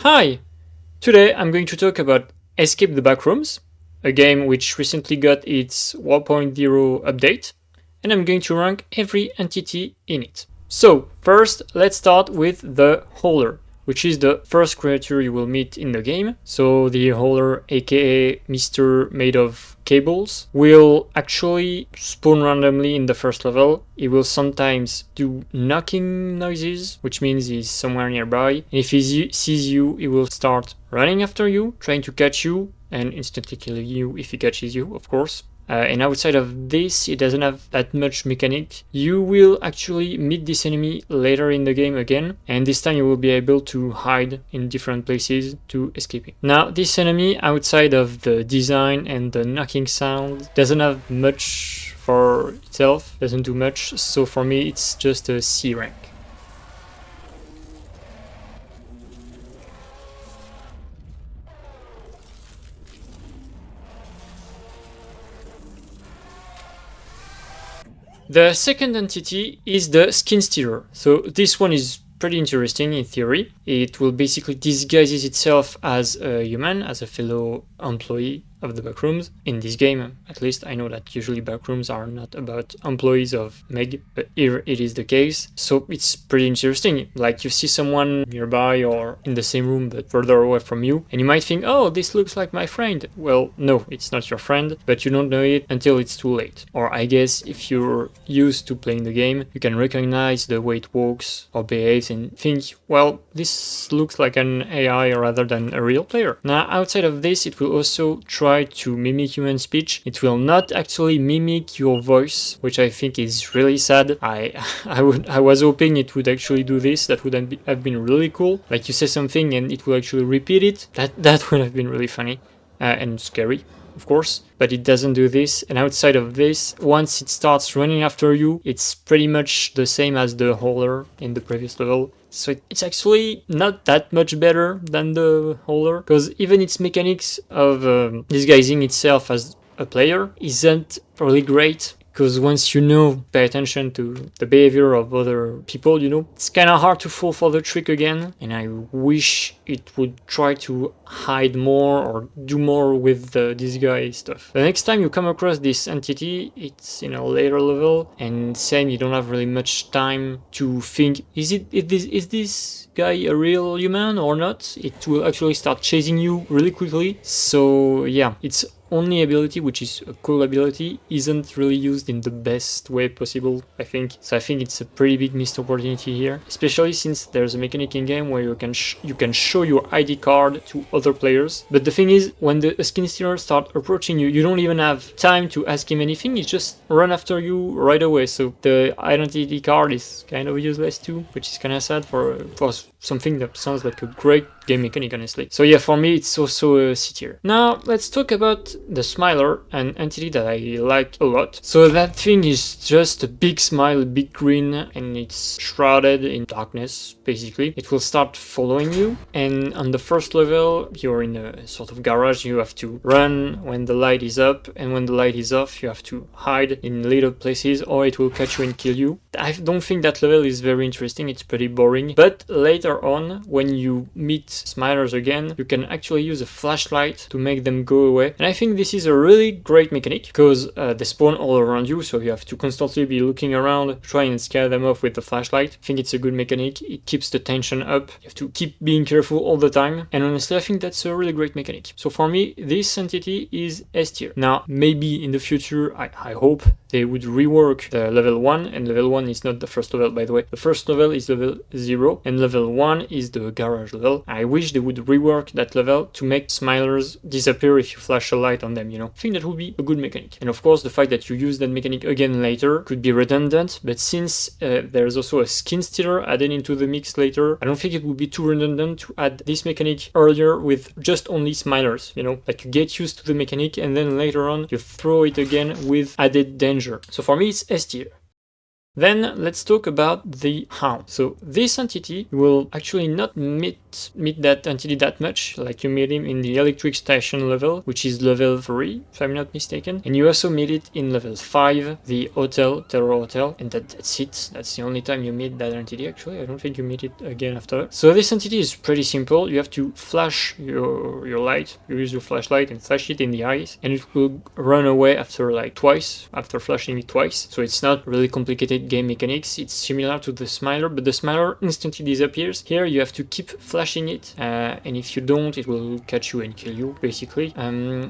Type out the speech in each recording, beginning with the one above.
Hi! Today I'm going to talk about Escape the Backrooms, a game which recently got its 1.0 update, and I'm going to rank every entity in it. So, first, let's start with the Hauler, which is the first creature you will meet in the game. So, the Hauler, aka Mr. Made of Cables, will actually spawn randomly in the first level. He will sometimes do knocking noises, which means he's somewhere nearby. And if he sees you, he will start running after you, trying to catch you, and instantly killing you if he catches you, of course. And outside of this, it doesn't have that much mechanic. You will actually meet this enemy later in the game again, and this time you will be able to hide in different places to escape him. Now, this enemy, outside of the design and the knocking sound, doesn't have much for itself, doesn't do much, so for me it's just a C rank. The second entity is the Skin Stealer. So this one is pretty interesting in theory. It will basically disguises itself as a human, as a fellow employee of the backrooms. In this game, at least, I know that usually backrooms are not about employees of Meg, but here it is the case. So it's pretty interesting. Like you see someone nearby or in the same room but further away from you, and you might think, oh, this looks like my friend. Well, no, it's not your friend, but you don't know it until it's too late. Or I guess if you're used to playing the game, you can recognize the way it walks or behaves and think, well, this looks like an AI rather than a real player. Now, outside of this, it will also try to mimic human speech. It will not actually mimic your voice, which I think is really sad. I was hoping it would actually do this. That would have been really cool. Like you say something and it will actually repeat it. That would have been really funny and scary, of course, but it doesn't do this. And outside of this, once it starts running after you, it's pretty much the same as the Hauler in the previous level. So it's actually not that much better than the Hauler, because even its mechanics of disguising itself as a player isn't really great. Because once you know, pay attention to the behavior of other people, it's kind of hard to fall for the trick again. And I wish it would try to hide more or do more with the disguise stuff. The next time you come across this entity, it's in a later level, and same, you don't have really much time to think, is this guy a real human or not? It will actually start chasing you really quickly. So yeah, it's only ability, which is a cool ability, isn't really used in the best way possible, I think. So I think it's a pretty big missed opportunity here, especially since there's a mechanic in game where you can show your ID card to other players. But the thing is, when the Skin Stealer start approaching you, you don't even have time to ask him anything. He just run after you right away. So the identity card is kind of useless too, which is kind of sad for something that sounds like a great game mechanic, honestly. So yeah, for me, it's also a C tier. Now, let's talk about the Smiler, an entity that I like a lot. So that thing is just a big smile, a big grin, and it's shrouded in darkness, basically. It will start following you, and on the first level, you're in a sort of garage. You have to run when the light is up, and when the light is off, you have to hide in lit up places, or it will catch you and kill you. I don't think that level is very interesting. It's pretty boring. But later on, when you meet Smilers again, you can actually use a flashlight to make them go away. And I think this is a really great mechanic because they spawn all around you, so you have to constantly be looking around, try and scare them off with the flashlight. I think it's a good mechanic. It keeps the tension up. You have to keep being careful all the time. And honestly, I think that's a really great mechanic. So for me, this entity is S tier. Now, maybe in the future, I hope they would rework the level 1, and level 1 is not the first level, by the way. The first level is level 0, and level 1 is the garage level. I wish they would rework that level to make Smilers disappear if you flash a light on them, I think that would be a good mechanic. And of course, the fact that you use that mechanic again later could be redundant, but since there's also a Skin Stealer added into the mix later, I don't think it would be too redundant to add this mechanic earlier with just only Smilers, like you get used to the mechanic and then later on you throw it again with added danger. So for me, it's S tier. Then let's talk about the hound. So this entity will actually not meet that entity that much, like you meet him in the electric station level, which is level 3, if I'm not mistaken. And you also meet it in level 5, the hotel, terror hotel, and that's it. That's the only time you meet that entity, actually. I don't think you meet it again after. So this entity is pretty simple. You have to flash your light. You use your flashlight and flash it in the eyes, and it will run away after like twice, after flashing it twice. So it's not really complicated game mechanics. It's similar to the smiler, but the smiler instantly disappears. Here you have to keep flashing it, and if you don't, it will catch you and kill you, basically.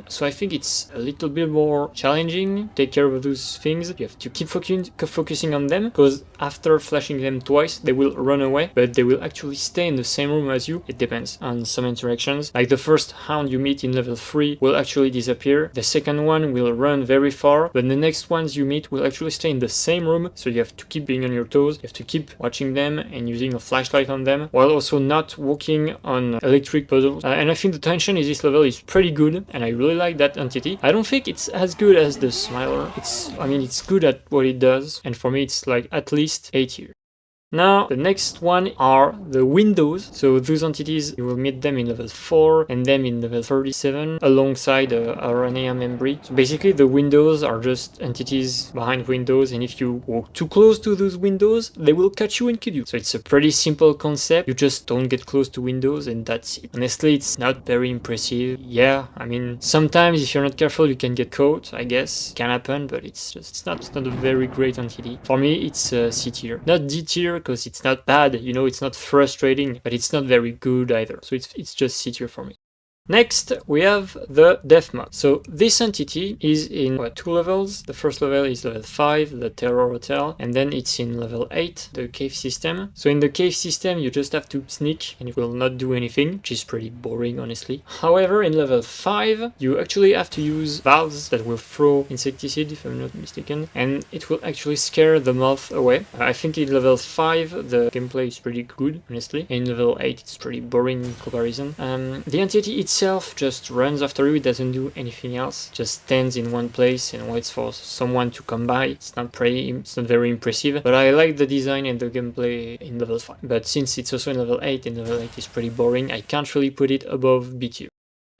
So I think it's a little bit more challenging. Take care of those things. You have to keep focusing on them, because after flashing them twice, they will run away, but they will actually stay in the same room as you. It depends on some interactions. Like the first hound you meet in level 3 will actually disappear. The second one will run very far, but the next ones you meet will actually stay in the same room, so you have to keep being on your toes. You have to keep watching them and using a flashlight on them, while also not walking on electric puzzles. And I think the tension in this level is pretty good, and I really like that entity. I don't think it's as good as the smiler. It's good at what it does, and for me it's like at least A tier. Now, the next one are the windows. So those entities, you will meet them in level 4 and then in level 37 alongside Arania membri. So basically the windows are just entities behind windows, and if you walk too close to those windows, they will catch you and kill you. So it's a pretty simple concept. You just don't get close to windows and that's it. Honestly, it's not very impressive. Yeah, I mean, sometimes if you're not careful, you can get caught, I guess. It can happen, but it's not a very great entity. For me, it's C tier. Not D tier, because it's not bad, you know, it's not frustrating, but it's not very good either. So it's just C tier for me. Next, we have the death moth. So this entity is in 2 levels. The first level is level 5, the terror hotel, and then it's in level 8, the cave system. So in the cave system, you just have to sneak and it will not do anything, which is pretty boring, honestly. However, in level 5, you actually have to use valves that will throw insecticide, if I'm not mistaken, and it will actually scare the moth away. I think in level 5, the gameplay is pretty good, honestly. In level 8, it's pretty boring in comparison. The entity itself just runs after you. It doesn't do anything else, just stands in one place and waits for someone to come by. It's not very impressive, but I like the design and the gameplay in level 5. But since it's also in level 8 and level 8 is pretty boring, I can't really put it above B tier.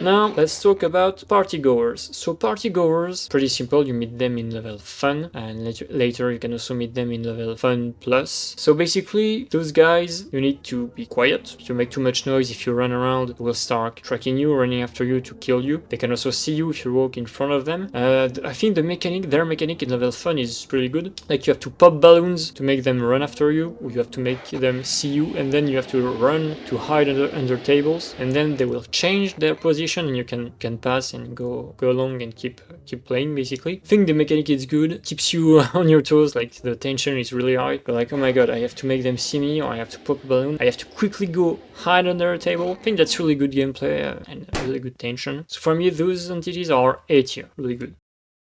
Now, let's talk about Partygoers. So Partygoers, pretty simple, you meet them in level Fun, and later you can also meet them in level Fun Plus. So basically, those guys, you need to be quiet. If you make too much noise, if you run around, they will start tracking you, running after you to kill you. They can also see you if you walk in front of them. I think their mechanic in level Fun is pretty good. Like you have to pop balloons to make them run after you, or you have to make them see you, and then you have to run to hide under tables, and then they will change their position and you can pass and go along and keep playing, basically. I think the mechanic is good, keeps you on your toes, like the tension is really high. You're like, oh my god, I have to make them see me, or I have to pop a balloon, I have to quickly go hide under a table. I think that's really good gameplay and really good tension. So for me, those entities are A tier, really good.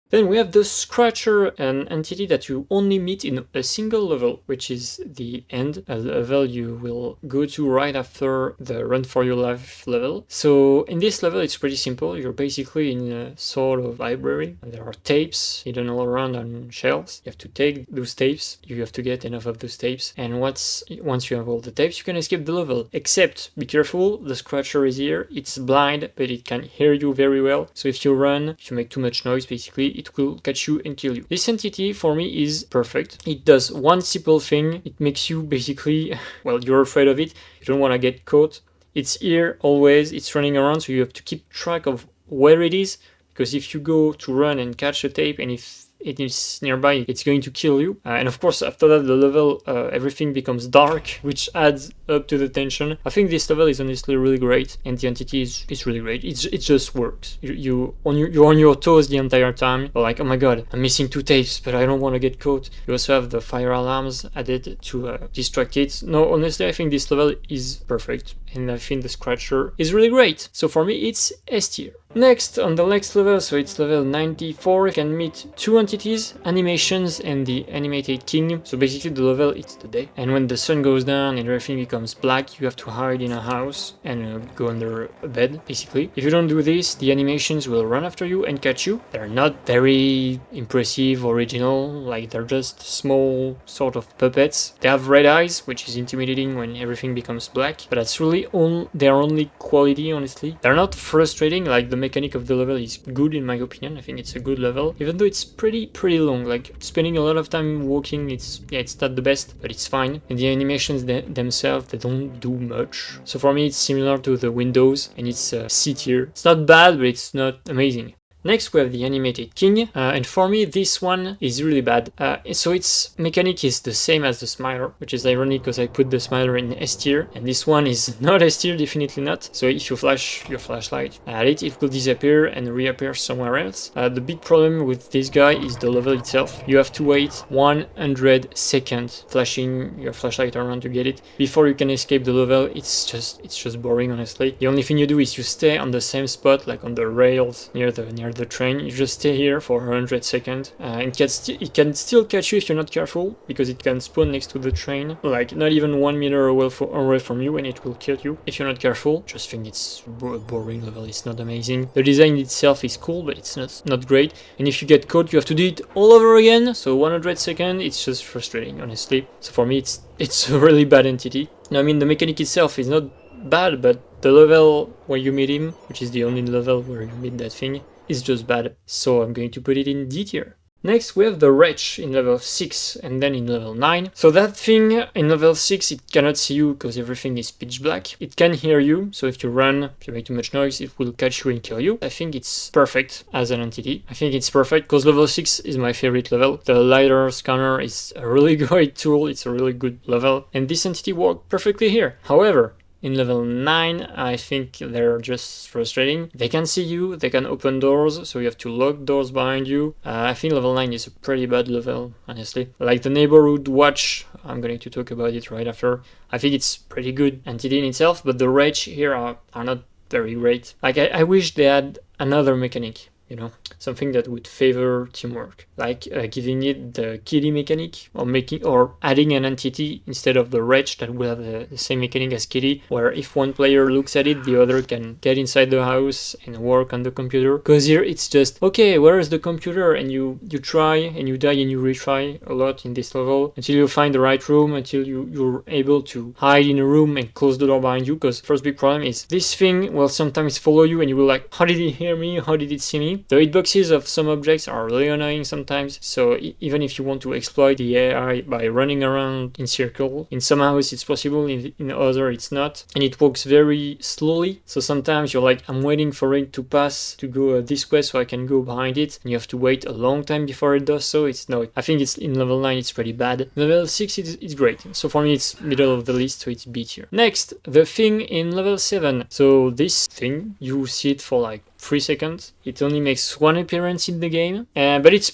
Then we have the Scratcher, an entity that you only meet in a single level, which is the end, a level you will go to right after the Run for Your Life level. So in this level, it's pretty simple. You're basically in a sort of library, and there are tapes hidden all around on shelves. You have to take those tapes, you have to get enough of those tapes, and once you have all the tapes, you can escape the level. Except, be careful, the Scratcher is here, it's blind, but it can hear you very well. So if you run, if you make too much noise, basically, it will catch you and kill you. This entity for me is perfect. It does one simple thing. It makes you basically, well, you're afraid of it. You don't want to get caught. It's here always. It's running around, so you have to keep track of where it is, because if you go to run and catch a tape, and if it is nearby, it's going to kill you. And of course, after that, the level, everything becomes dark, which adds up to the tension. I think this level is honestly really great, and the entity is really great. It just works. You're on your toes the entire time. You're like, oh my god, I'm missing 2 tapes, but I don't want to get caught. You also have the fire alarms added to distract it. No, honestly, I think this level is perfect, and I think the Scratcher is really great. So for me, it's S tier. Next, on the next level, so it's level 94, you can meet two entities, animations and the animated king. So basically the level, it's the day. And when the sun goes down and everything becomes black, you have to hide in a house and go under a bed, basically. If you don't do this, the animations will run after you and catch you. They're not very impressive, original, like they're just small sort of puppets. They have red eyes, which is intimidating when everything becomes black, but that's really their only quality, honestly. They're not frustrating, like the mechanic of the level is good in my opinion. I think it's a good level, even though it's pretty long. Like spending a lot of time walking, it's not the best, but it's fine. And the animations themselves, they don't do much. So for me, it's similar to the Windows, and it's C tier. It's not bad, but it's not amazing. Next, we have the animated king, and for me, this one is really bad. So its mechanic is the same as the smiler, which is ironic because I put the smiler in S tier, and this one is not S tier, definitely not. So if you flash your flashlight at it, it will disappear and reappear somewhere else. The big problem with this guy is the level itself. You have to wait 100 seconds flashing your flashlight around to get it before you can escape the level. It's just boring, honestly. The only thing you do is you stay on the same spot, like on the rails near the train. You just stay here for 100 seconds. It can still catch you if you're not careful, because it can spawn next to the train, like not even 1 meter away from you, and it will kill you if you're not careful. Just think it's a boring level. It's not amazing. The design itself is cool, but it's not great. And if you get caught, you have to do it all over again. So 100 seconds, it's just frustrating, honestly. So for me, it's a really bad entity. Now, I mean, the mechanic itself is not bad, but the level where you meet him, which is the only level where you meet that thing, is just bad. So I'm going to put it in D tier. Next, we have the wretch in level 6 and then in level 9. So that thing in level 6, it cannot see you because everything is pitch black. It can hear you, so if you run, if you make too much noise, it will catch you and kill you. I think it's perfect as an entity. I think it's perfect because level 6 is my favorite level. The LiDAR scanner is a really great tool. It's a really good level, and this entity worked perfectly here. However, in level 9, I think they're just frustrating. They can see you, they can open doors, so you have to lock doors behind you. I think level 9 is a pretty bad level, honestly. Like the neighborhood watch, I'm going to talk about it right after. I think it's pretty good entity in itself, but the wretch here are not very great. Like I wish they had another mechanic. You know, something that would favor teamwork, like giving it the kitty mechanic, or adding an entity instead of the wretch that will have the same mechanic as kitty, where if one player looks at it, the other can get inside the house and work on the computer. Because here it's just, okay, where is the computer? And you try and you die and you retry a lot in this level until you find the right room, until you're able to hide in a room and close the door behind you. Because first big problem is this thing will sometimes follow you and you will like, how did it hear me? How did it see me? The hitboxes of some objects are really annoying sometimes, so even if you want to exploit the AI by running around in circle, in some houses it's possible, in other it's not, and it works very slowly, so sometimes you're like, I'm waiting for it to pass to go this way so I can go behind it, and you have to wait a long time before it does so. I think it's in level 9 it's pretty bad. Level 6 it's great, so for me it's middle of the list, so it's B tier. Next, the thing in level 7. So this thing, you see it for like 3 seconds. It only makes one appearance in the game, but it's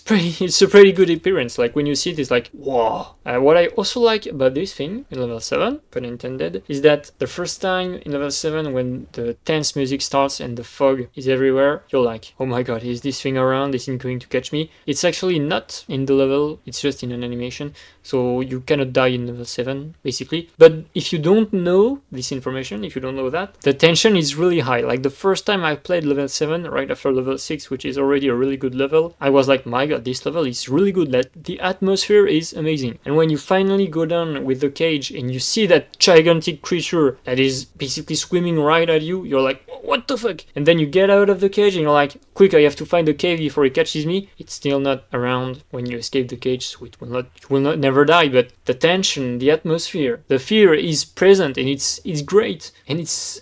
a pretty good appearance. Like when you see it, it's like, whoa. What I also like about this thing in level 7, pun intended, is that the first time in level 7 when the tense music starts and the fog is everywhere, you're like, oh my god, is this thing around? Is it going to catch me? It's actually not in the level, it's just in an animation, so you cannot die in level 7, basically. But if you don't know this information, if you don't know that, the tension is really high. Like the first time I played level 7, right after level 6, which is already a really good level, I was like, my god, this level is really good. The atmosphere is amazing. And when you finally go down with the cage and you see that gigantic creature that is basically swimming right at you, you're like, what the fuck? And then you get out of the cage and you're like, quick, I have to find the cave before it catches me. It's still not around when you escape the cage, so you will not never die, but the tension, the atmosphere, the fear is present, and it's great, and it's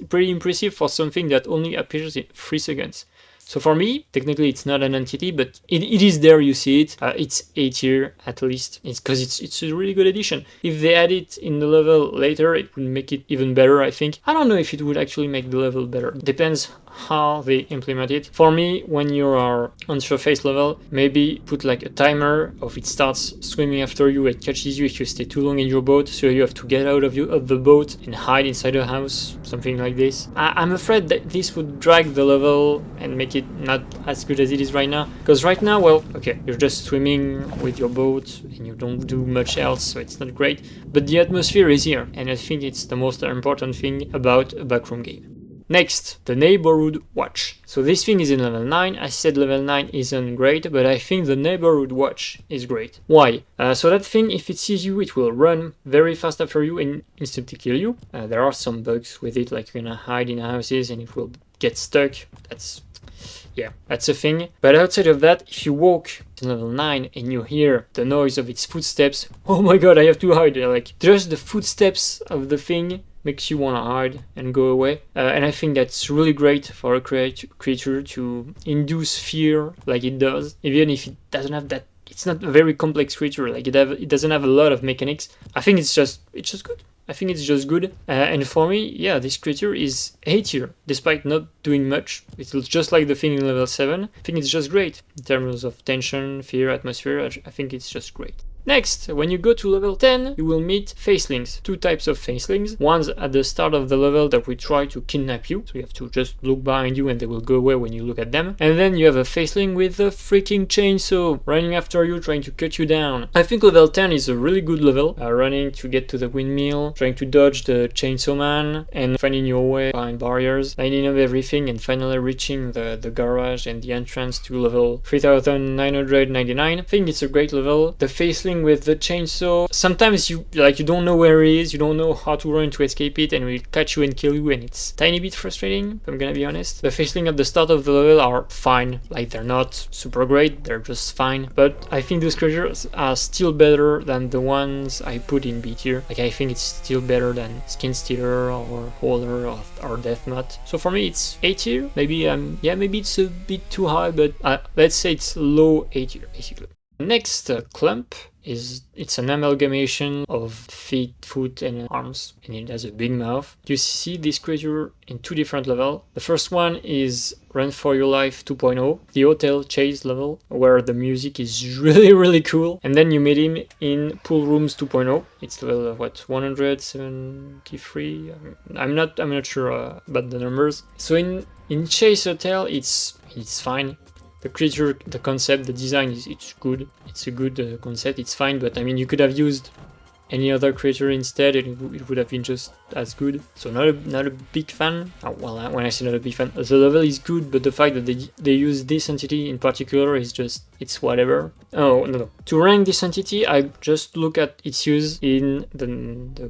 pretty impressive for something that only appears in 3 seconds. So for me, technically it's not an entity, but it is there, you see it. It's A tier at least. It's because it's a really good addition. If they add it in the level later, it would make it even better, I think. I don't know if it would actually make the level better. Depends how they implement it. For me, when you are on surface level, maybe put like a timer of it starts swimming after you, it catches you if you stay too long in your boat, so you have to get out of the boat and hide inside a house, something like this. I'm afraid that this would drag the level and make it not as good as it is right now, because right now, well, okay, you're just swimming with your boat and you don't do much else, so it's not great, but the atmosphere is here, and I think it's the most important thing about a backroom game. Next, the Neighborhood Watch. So this thing is in level 9. I said level 9 isn't great, but I think the Neighborhood Watch is great. Why? So that thing, if it sees you, it will run very fast after you and instantly kill you. There are some bugs with it, like you're gonna hide in houses and it will get stuck. That's a thing. But outside of that, if you walk to level 9 and you hear the noise of its footsteps, oh my god, I have to hide. Like, just the footsteps of the thing makes you want to hide and go away. And I think that's really great for a creature to induce fear like it does, even if it doesn't have that. It's not a very complex creature, like it doesn't have a lot of mechanics. I think it's just good. I think it's just good. And for me, yeah, this creature is A tier, despite not doing much. It's just like the thing in level 7. I think it's just great in terms of tension, fear, atmosphere. I think it's just great. Next, when you go to level 10, you will meet Facelings. Two types of Facelings. One's at the start of the level that will try to kidnap you, so you have to just look behind you and they will go away when you look at them. And then you have a Faceling with a freaking chainsaw running after you, trying to cut you down. I think level 10 is a really good level, running to get to the windmill, trying to dodge the chainsaw man, and finding your way behind barriers, lining up everything, and finally reaching the garage and the entrance to level 3999. I think it's a great level. The Faceling with the chainsaw, sometimes you don't know where he is, you don't know how to run to escape it, and it will catch you and kill you, and it's a tiny bit frustrating, if I'm gonna be honest. The Faceling at the start of the level are fine, like they're not super great, they're just fine, but I think those creatures are still better than the ones I put in B tier. Like, I think it's still better than Skin Stealer or Holder or Death Knot. So for me it's A tier, maybe maybe it's a bit too high, but let's say it's low A tier basically. Next, Clump. It's an amalgamation of feet, foot, and arms, and it has a big mouth. You see this creature in two different levels. The first one is Run for Your Life 2.0, the hotel chase level, where the music is really cool. And then you meet him in Pool Rooms 2.0. It's level 173. I'm not sure about the numbers. So in Chase Hotel, it's fine. The creature, the concept, the design it's good. It's a good concept. It's fine, but I mean, you could have used any other creature instead, and it would have been just as good. So not a big fan. Well, when I say not a big fan, the level is good, but the fact that they use this entity in particular is just, it's whatever. Oh no. To rank this entity, I just look at its use in the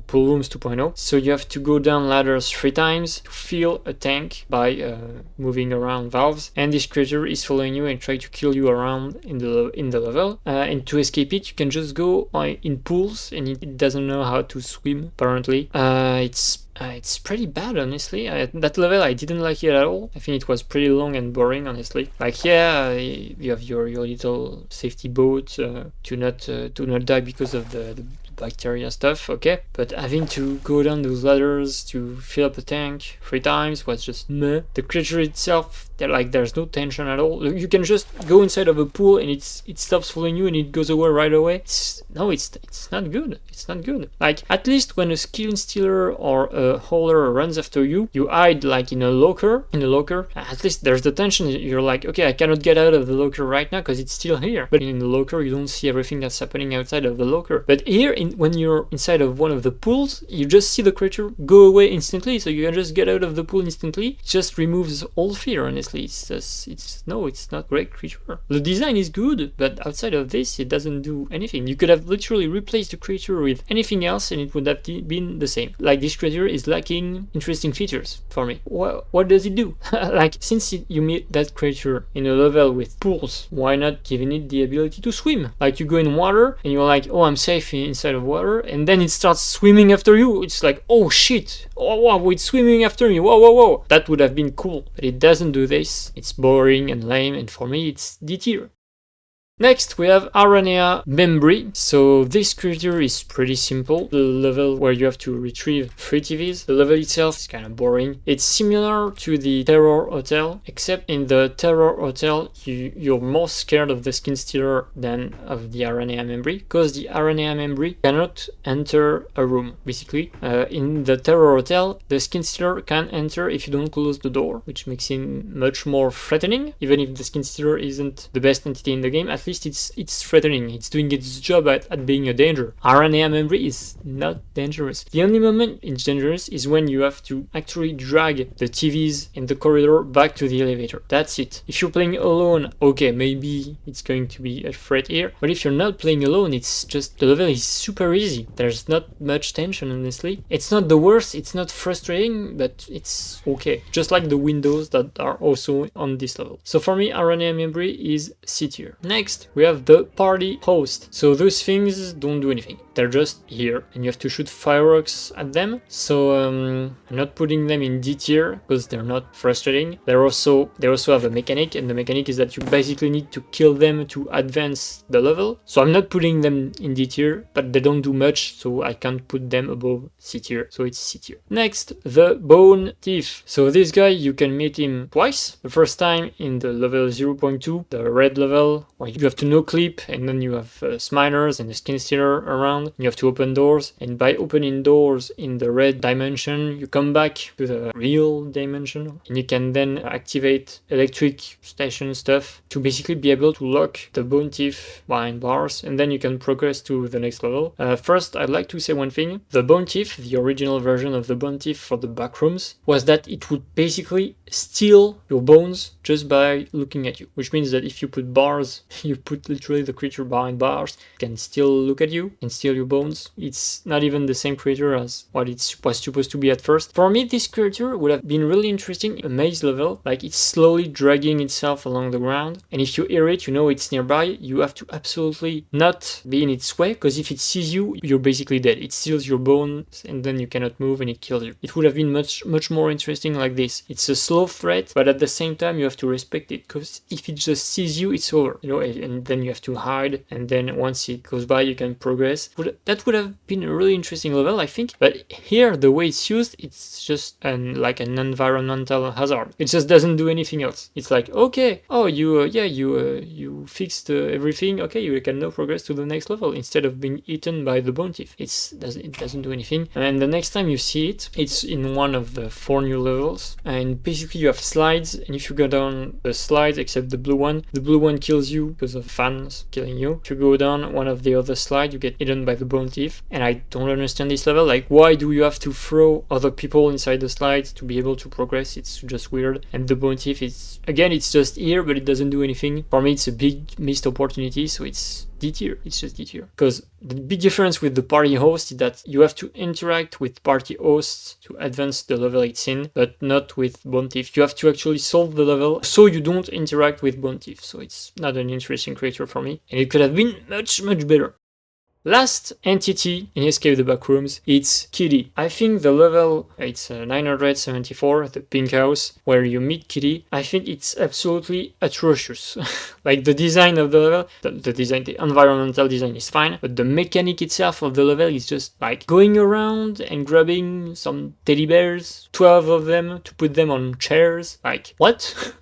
Pool Rooms 2.0. So you have to go down ladders 3 times to fill a tank by moving around valves, and this creature is following you and try to kill you around in the level. And to escape it, you can just go in pools, and it doesn't know how to swim apparently. It's pretty bad, honestly. That level, I didn't like it at all. I think it was pretty long and boring, honestly. Like, yeah, you have your little safety boat to not die because of the bacteria stuff, okay? But having to go down those ladders to fill up a tank 3 times was just meh. The creature itself, there's no tension at all. You can just go inside of a pool and it stops following you and it goes away right away. It's not good. It's not good. Like, at least when a Skin Stealer or a Holder runs after you, you hide like in a locker. At least there's the tension. You're like, okay, I cannot get out of the locker right now because it's still here. But in the locker, you don't see everything that's happening outside of the locker. But here, when you're inside of one of the pools, you just see the creature go away instantly, so you can just get out of the pool instantly. It just removes all fear, honestly. It's not great creature. The design is good, but outside of this, it doesn't do anything. You could have literally replaced the creature with anything else and it would have been the same. Like, this creature is lacking interesting features for me. What does it do? Like, since you meet that creature in a level with pools, why not giving it the ability to swim? Like, you go in water and you're like, oh, I'm safe inside of water, and then it starts swimming after you. It's like, oh shit, oh wow, it's swimming after me, whoa, whoa, whoa. That would have been cool, but it doesn't do this. It's boring and lame, and for me, it's D tier. Next, we have Arania Membri. So this creature is pretty simple. The level where you have to retrieve 3 TVs. The level itself is kind of boring. It's similar to the Terror Hotel, except in the Terror Hotel, you're more scared of the skin stealer than of the Arania Membri, because the Arania Membri cannot enter a room, basically. In the Terror Hotel, the skin stealer can enter if you don't close the door, which makes him much more threatening, even if the skin stealer isn't the best entity in the game. At least it's threatening. It's doing its job at being a danger. Arania Membri is not dangerous. The only moment it's dangerous is when you have to actually drag the TVs in the corridor back to the elevator. That's it. If you're playing alone, okay, maybe it's going to be a threat here. But if you're not playing alone, it's just, the level is super easy. There's not much tension, honestly. It's not the worst, it's not frustrating, but it's okay. Just like the windows that are also on this level. So for me, Arania Membri is C tier. Next, we have the party host. So those things don't do anything. They're just here, and you have to shoot fireworks at them. So I'm not putting them in D tier because they're not frustrating. They also have a mechanic, and the mechanic is that you basically need to kill them to advance the level. So I'm not putting them in D tier, but they don't do much, so I can't put them above C tier. So it's C tier. Next, the Bone Thief. So this guy, you can meet him twice. The first time in the level 0.2, the red level, where you have to no clip, and then you have Sminers and the skin stealer around. You have to open doors, and by opening doors in the red dimension, you come back to the real dimension, and you can then activate electric station stuff to basically be able to lock the Bone Thief behind bars, and then you can progress to the next level. First, I'd like to say one thing. The Bone Thief, the original version of the Bone Thief for the Backrooms, was that it would basically steal your bones just by looking at you, which means that if you put bars, you put literally the creature behind bars, it can still look at you and steal your bones. It's not even the same creature as what it was supposed to be at first. For me, this creature would have been really interesting in a maze level, like it's slowly dragging itself along the ground, and if you hear it, you know it's nearby, you have to absolutely not be in its way, because if it sees you, you're basically dead. It steals your bones, and then you cannot move, and it kills you. It would have been much more interesting like this. It's a slow threat, but at the same time, you have to respect it, because if it just sees you, it's over, you know, and then you have to hide, and then once it goes by, you can progress. That would have been a really interesting level, I think, but here, the way it's used, it's just like an environmental hazard. It just doesn't do anything else. It's like, okay, oh, you fixed everything, okay, you can now progress to the next level, instead of being eaten by the Bone Thief. It doesn't do anything, and the next time you see it, it's in one of the 4 new levels, and basically you have slides, and if you go down the slides, except the blue one kills you because of fans killing you. If you go down one of the other slides, you get eaten by the Bone Thief, and I don't understand this level. Like, why do you have to throw other people inside the slides to be able to progress? It's just weird. And the Bone Thief is, again, it's just here, but it doesn't do anything. For me, it's a big missed opportunity, so it's D tier. It's just D tier. Because the big difference with the party host is that you have to interact with party hosts to advance the level it's in, but not with Bone Thief. You have to actually solve the level so you don't interact with Bone Thief. So it's not an interesting creature for me, and it could have been much better. Last entity in Escape the Backrooms, it's Kitty. I think the level, it's 974, the pink house, where you meet Kitty, I think it's absolutely atrocious. Like the design of the level, the environmental design is fine, but the mechanic itself of the level is just like going around and grabbing some teddy bears, 12 of them, to put them on chairs. Like, what?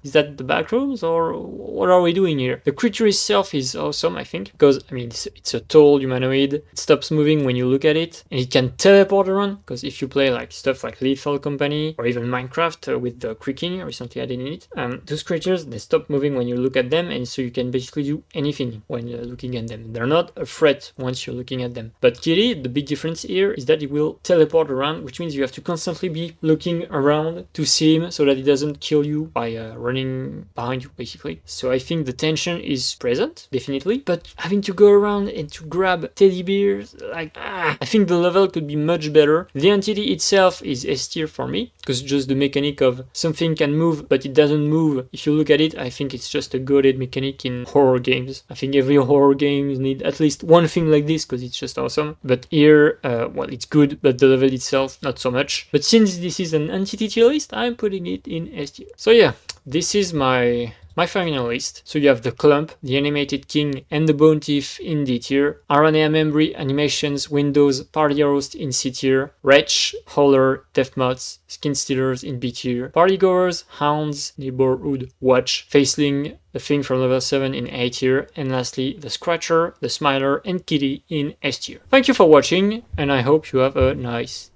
Is that the Backrooms, or what are we doing here? The creature itself is awesome, I think, because, I mean, it's a tall humanoid. It stops moving when you look at it, and it can teleport around, because if you play like stuff like Lethal Company or even Minecraft with the creaking recently added in it, those creatures, they stop moving when you look at them, and so you can basically do anything when you're looking at them. They're not a threat once you're looking at them. But Kitty, the big difference here is that it will teleport around, which means you have to constantly be looking around to see him so that he doesn't kill you by running behind you, basically. So I think the tension is present, definitely, but having to go around and to grab teddy bears. Like, I think the level could be much better. The entity itself is S tier for me, because just the mechanic of something can move, but it doesn't move. If you look at it, I think it's just a goated mechanic in horror games. I think every horror game need at least one thing like this, because it's just awesome. But here, well, it's good, but the level itself, not so much. But since this is an entity tier list, I'm putting it in S tier. So yeah, this is my final list. So you have the Clump, the Animated King, and the Bone Thief in D tier, Arania Memory, Animations, Windows, Partygoers in C tier, Wretch, Hauler, Death Moths, Skin Stealers in B tier, Partygoers, Hounds, Neighborhood Watch, Faceling, the Thing from level 7 in A tier, and lastly the Scratcher, the Smiler, and Kitty in S tier. Thank you for watching, and I hope you have a nice